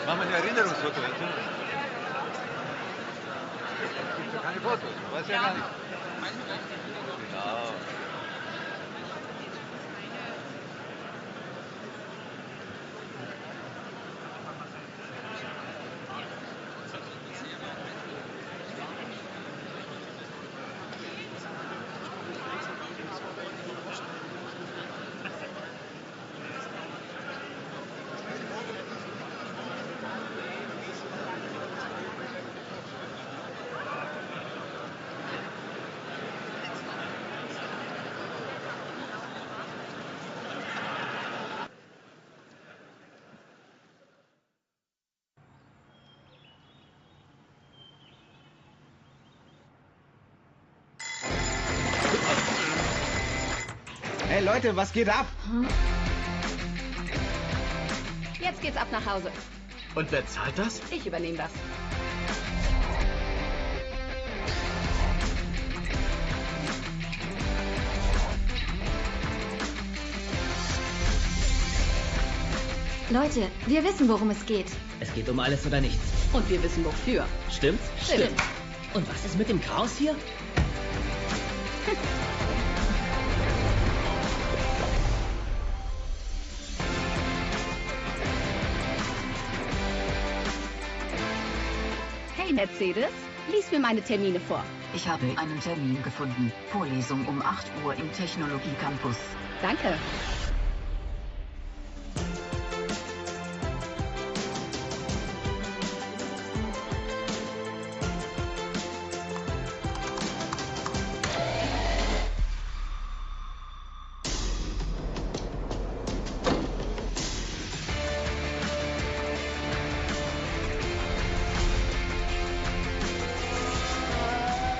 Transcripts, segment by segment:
Machen wir ein Erinnerungsfoto dazu. Gibt ja keine Fotos, weiß ja gar nicht. Genau. Hey Leute, was geht ab? Jetzt geht's ab nach Hause. Und wer zahlt das? Ich übernehme das. Leute, wir wissen, worum es geht. Es geht um alles oder nichts. Und wir wissen wofür. Stimmt's? Stimmt. Und was ist mit dem Chaos hier? Hey Mercedes, lies mir meine Termine vor. Ich habe einen Termin gefunden. Vorlesung um 8 Uhr im Technologie-Campus. Danke.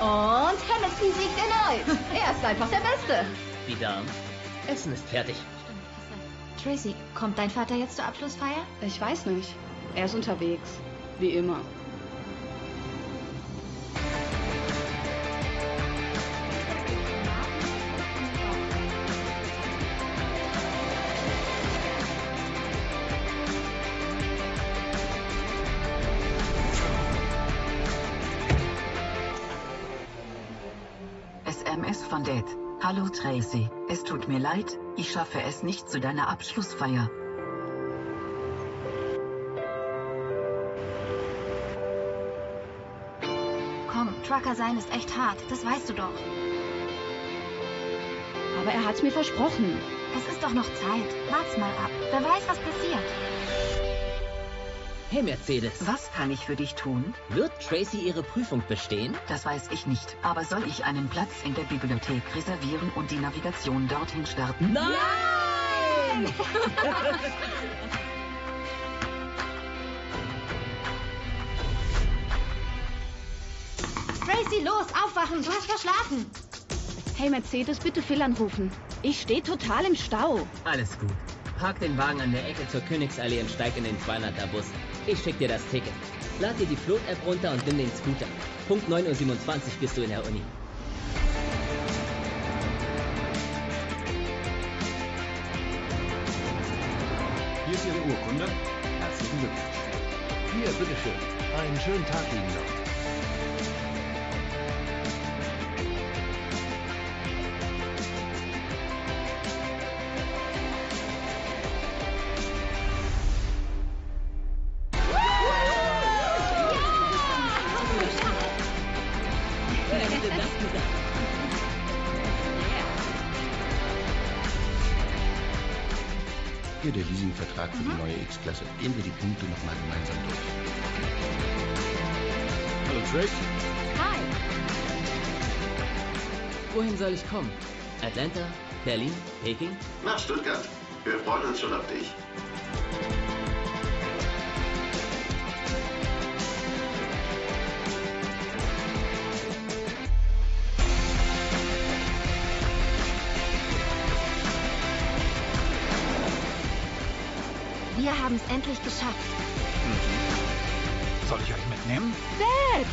Und Hamilton siegt erneut. Er ist einfach der Beste. Die Damen. Essen ist fertig. Tracy, kommt dein Vater jetzt zur Abschlussfeier? Ich weiß nicht. Er ist unterwegs. Wie immer. SMS von Dad. Hallo Tracy, es tut mir leid, ich schaffe es nicht zu deiner Abschlussfeier. Komm, Trucker sein ist echt hart, das weißt du doch. Aber er hat's mir versprochen. Es ist doch noch Zeit. Wart's mal ab. Wer weiß, was passiert. Hey Mercedes. Was kann ich für dich tun? Wird Tracy ihre Prüfung bestehen? Das weiß ich nicht, aber soll ich einen Platz in der Bibliothek reservieren und die Navigation dorthin starten? Nein! Tracy, los, aufwachen, du hast verschlafen. Hey Mercedes, bitte Phil anrufen. Ich stehe total im Stau. Alles gut. Park den Wagen an der Ecke zur Königsallee und steig in den 200er Bus. Ich schick dir das Ticket. Lad dir die Float-App runter und nimm den Scooter. Punkt 9:27 Uhr bist du in der Uni. Hier ist Ihre Urkunde. Herzlichen Glückwunsch. Hier, bitteschön. Einen schönen Tag Ihnen noch. Hier der Leasingvertrag für die neue X-Klasse. Gehen wir die Punkte nochmal gemeinsam durch. Hallo Trace. Hi. Wohin soll ich kommen? Atlanta? Berlin? Peking? Nach Stuttgart. Wir freuen uns schon auf dich. Wir haben es endlich geschafft. Soll ich euch mitnehmen? Dad!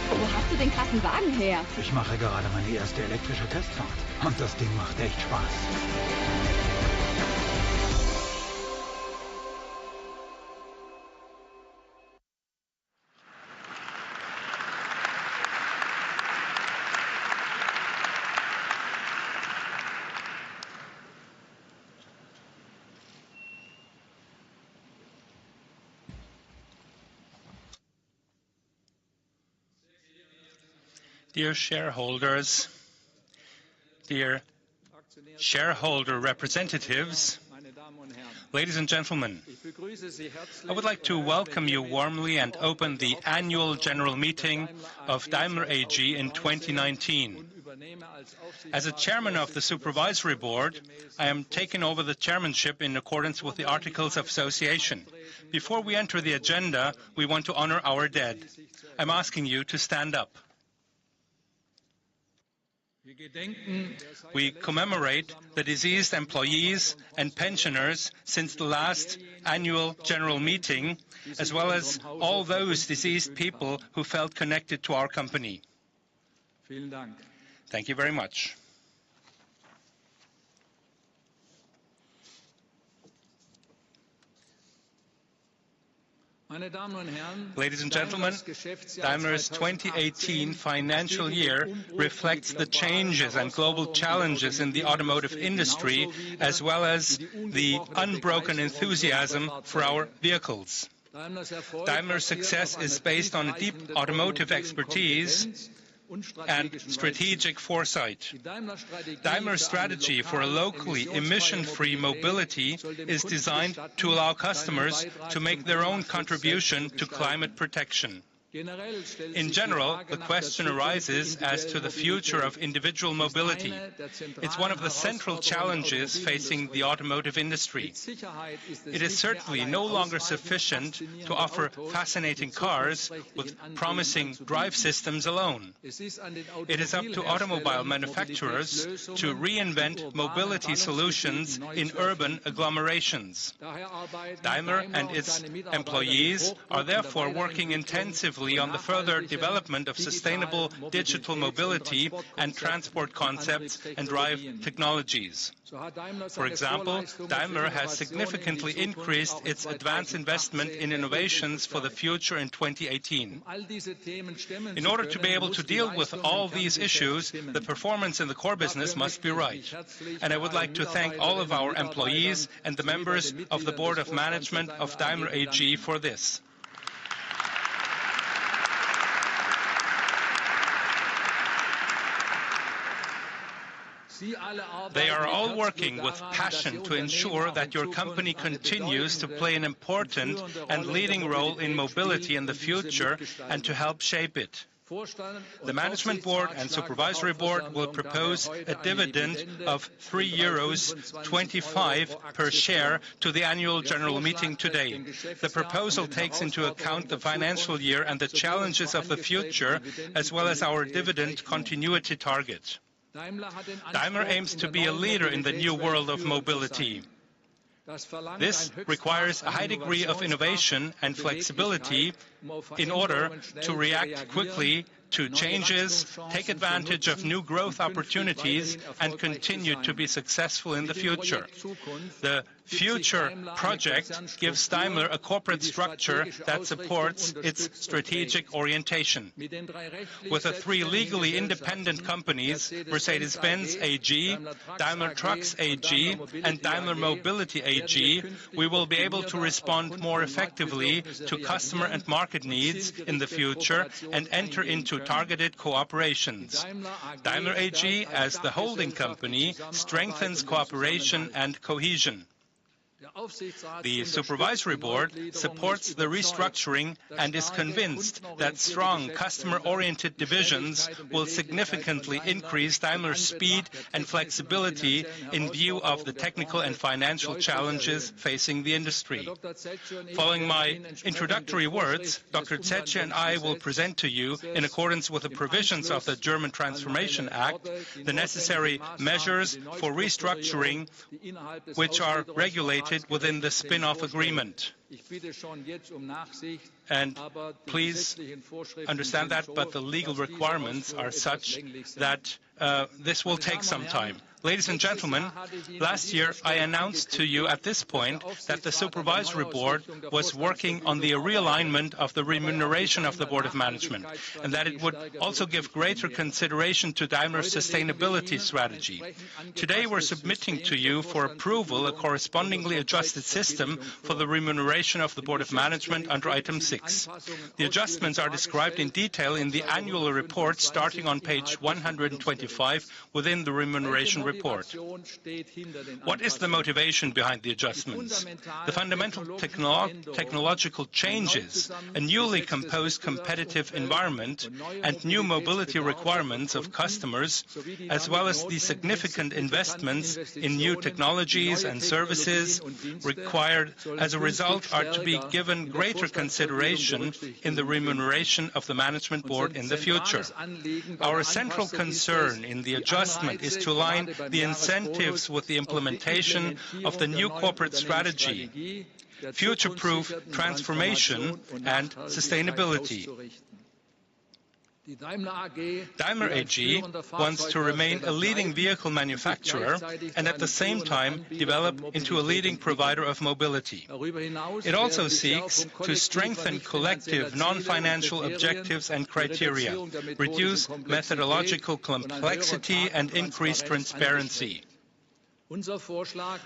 Wo hast du den krassen Wagen her? Ich mache gerade meine erste elektrische Testfahrt. Und das Ding macht echt Spaß. Dear shareholders, dear shareholder representatives, ladies and gentlemen, I would like to welcome you warmly and open the annual general meeting of Daimler AG in 2019. As a chairman of the supervisory board, I am taking over the chairmanship in accordance with the Articles of Association. Before we enter the agenda, we want to honor our dead. I'm asking you to stand up. We commemorate the deceased employees and pensioners since the last annual general meeting, as well as all those deceased people who felt connected to our company. Thank you very much. Ladies and gentlemen, Daimler's 2018 financial year reflects the changes and global challenges in the automotive industry, as well as the unbroken enthusiasm for our vehicles. Daimler's success is based on deep automotive expertise and strategic foresight. Daimler's strategy for a locally emission-free mobility is designed to allow customers to make their own contribution to climate protection. In general, the question arises as to the future of individual mobility. It's one of the central challenges facing the automotive industry. It is certainly no longer sufficient to offer fascinating cars with promising drive systems alone. It is up to automobile manufacturers to reinvent mobility solutions in urban agglomerations. Daimler and its employees are therefore working intensively on the further development of sustainable digital mobility and transport concepts and drive technologies. For example, Daimler has significantly increased its advanced investment in innovations for the future in 2018. In order to be able to deal with all these issues, the performance in the core business must be right. And I would like to thank all of our employees and the members of the Board of Management of Daimler AG for this. They are all working with passion to ensure that your company continues to play an important and leading role in mobility in the future and to help shape it. The Management Board and Supervisory Board will propose a dividend of €3.25 per share to the annual general meeting today. The proposal takes into account the financial year and the challenges of the future, as well as our dividend continuity target. Daimler aims to be a leader in the new world of mobility. This requires a high degree of innovation and flexibility in order to react quickly to changes, take advantage of new growth opportunities, and continue to be successful in the future. The Future project gives Daimler a corporate structure that supports its strategic orientation. With the three legally independent companies, Mercedes-Benz AG, Daimler Trucks AG, and Daimler Mobility AG, we will be able to respond more effectively to customer and market needs in the future and enter into targeted cooperations. Daimler AG, as the holding company, strengthens cooperation and cohesion. The Supervisory Board supports the restructuring and is convinced that strong customer-oriented divisions will significantly increase Daimler's speed and flexibility in view of the technical and financial challenges facing the industry. Following my introductory words, Dr. Zetsche and I will present to you, in accordance with the provisions of the German Transformation Act, the necessary measures for restructuring which are regulated within the spin-off agreement. And please understand that, but the legal requirements are such that this will take some time. Ladies and gentlemen, last year I announced to you at this point that the Supervisory Board was working on the realignment of the remuneration of the Board of Management, and that it would also give greater consideration to Daimler's sustainability strategy. Today we're submitting to you for approval a correspondingly adjusted system for the remuneration of the Board of Management under item 6. The adjustments are described in detail in the annual report starting on page 125 within the remuneration report. What is the motivation behind the adjustments? The fundamental technological changes, a newly composed competitive environment, and new mobility requirements of customers, as well as the significant investments in new technologies and services required as a result are to be given greater consideration in the remuneration of the Management Board in the future. Our central concern in the adjustment is to align the incentives with the implementation of the new corporate strategy, future-proof transformation and sustainability. Daimler AG wants to remain a leading vehicle manufacturer and at the same time develop into a leading provider of mobility. It also seeks to strengthen collective non-financial objectives and criteria, reduce methodological complexity and increase transparency.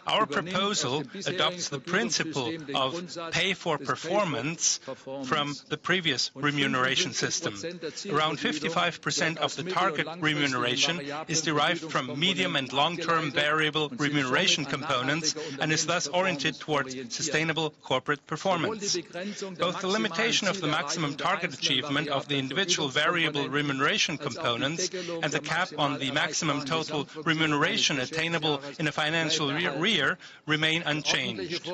Our proposal adopts the principle of pay for performance from the previous remuneration system. Around 55% of the target remuneration is derived from medium and long-term variable remuneration components and is thus oriented towards sustainable corporate performance. Both the limitation of the maximum target achievement of the individual variable remuneration components and the cap on the maximum total remuneration attainable in a financial year remain unchanged.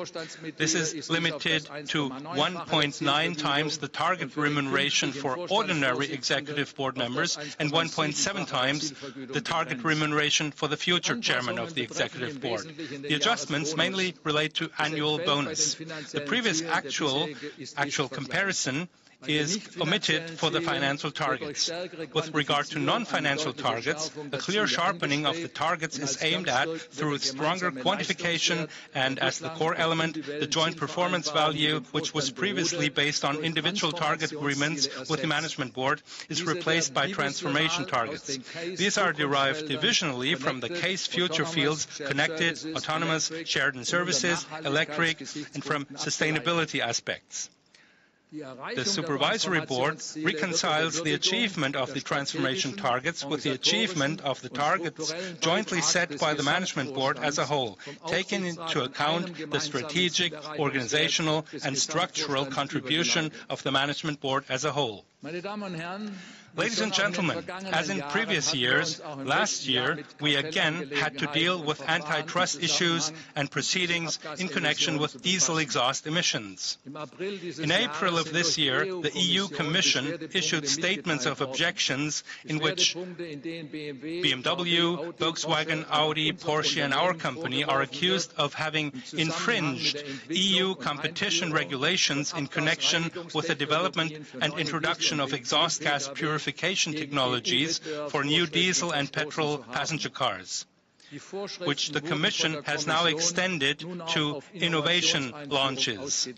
This is limited to 1.9 times the target remuneration for ordinary executive board members and 1.7 times the target remuneration for the future chairman of the executive board. The adjustments mainly relate to annual bonus. The previous actual comparison is omitted for the financial targets. With regard to non-financial targets, a clear sharpening of the targets is aimed at through stronger quantification and, as the core element, the joint performance value, which was previously based on individual target agreements with the Management Board, is replaced by transformation targets. These are derived divisionally from the case future fields connected, autonomous, shared and services, electric, and from sustainability aspects. The Supervisory Board reconciles the achievement of the transformation targets with the achievement of the targets jointly set by the Management Board as a whole, taking into account the strategic, organizational and structural contribution of the Management Board as a whole. Ladies and gentlemen, as in previous years, last year we again had to deal with antitrust issues and proceedings in connection with diesel exhaust emissions. In April of this year, the EU Commission issued statements of objections in which BMW, Volkswagen, Audi, Porsche and our company are accused of having infringed EU competition regulations in connection with the development and introduction of exhaust gas purification technologies for new diesel and petrol passenger cars, which the Commission has now extended to innovation launches.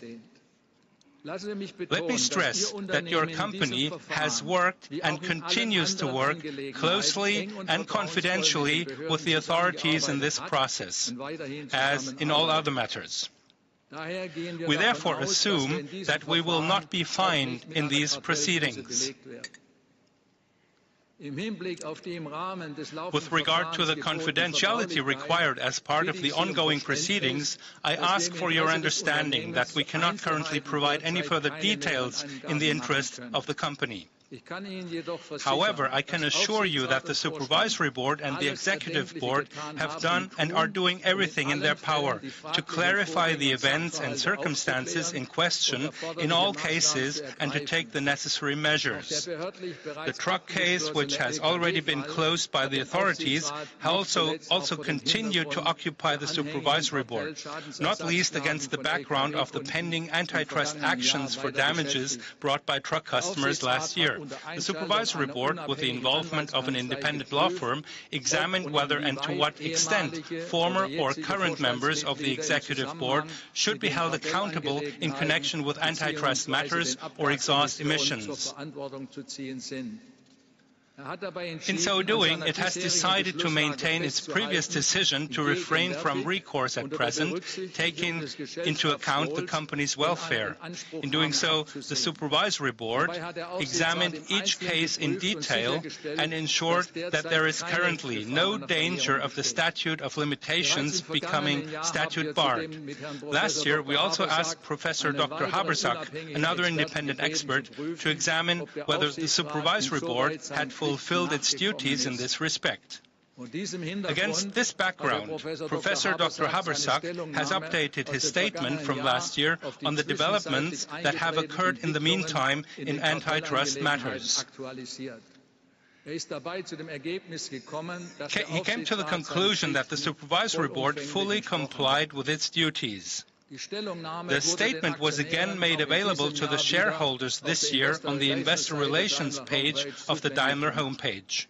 Let me stress that your company has worked and continues to work closely and confidentially with the authorities in this process, as in all other matters. We therefore assume that we will not be fined in these proceedings. With regard to the confidentiality required as part of the ongoing proceedings, I ask for your understanding that we cannot currently provide any further details in the interest of the company. However, I can assure you that the Supervisory Board and the Executive Board have done and are doing everything in their power to clarify the events and circumstances in question in all cases and to take the necessary measures. The truck case, which has already been closed by the authorities, also continued to occupy the Supervisory Board, not least against the background of the pending antitrust actions for damages brought by truck customers last year. year. The Supervisory Board, with the involvement of an independent law firm, examined whether and to what extent former or current members of the Executive Board should be held accountable in connection with antitrust matters or exhaust emissions. In so doing, it has decided to maintain its previous decision to refrain from recourse at present, taking into account the company's welfare. In doing so, the Supervisory Board examined each case in detail and ensured that there is currently no danger of the statute of limitations becoming statute barred. Last year, we also asked Professor Dr. Habersack, another independent expert, to examine whether the Supervisory Board had fulfilled its duties in this respect. Against this background, Professor Dr. Habersack has updated his statement from last year on the developments that have occurred in the meantime in antitrust matters. He came to the conclusion that the Supervisory Board fully complied with its duties. The statement was again made available to the shareholders this year on the Investor Relations page of the Daimler homepage.